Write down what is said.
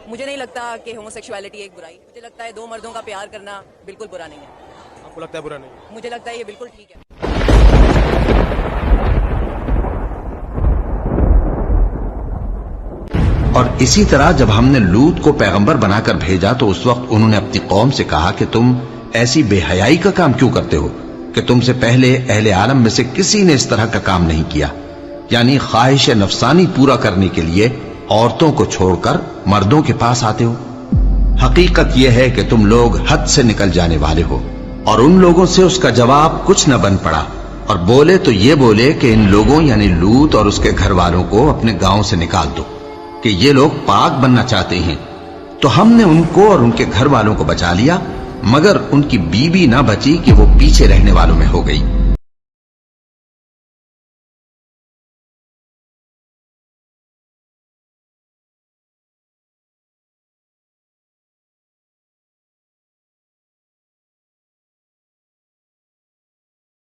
مجھے نہیں لگتا کہ ہوموسیکشوالٹی ایک برائی، مجھے لگتا ہے دو مردوں کا پیار کرنا بالکل برا نہیں ہے۔ آپ کو لگتا ہے برا نہیں؟ مجھے لگتا ہے یہ بالکل ٹھیک ہے۔ اور اسی طرح جب ہم نے لوط کو پیغمبر بنا کر بھیجا تو اس وقت انہوں نے اپنی قوم سے کہا کہ تم ایسی بے حیائی کا کام کیوں کرتے ہو کہ تم سے پہلے اہل عالم میں سے کسی نے اس طرح کا کام نہیں کیا، یعنی خواہش نفسانی پورا کرنے کے لیے عورتوں کو چھوڑ کر مردوں کے پاس آتے ہو۔ حقیقت یہ ہے کہ تم لوگ حد سے نکل جانے والے ہو۔ اور ان لوگوں سے اس کا جواب کچھ نہ بن پڑا، اور بولے تو یہ بولے کہ ان لوگوں یعنی لوط اور اس کے گھر والوں کو اپنے گاؤں سے نکال دو کہ یہ لوگ پاک بننا چاہتے ہیں۔ تو ہم نے ان کو اور ان کے گھر والوں کو بچا لیا، مگر ان کی بیوی نہ بچی کہ وہ پیچھے رہنے والوں میں ہو گئی۔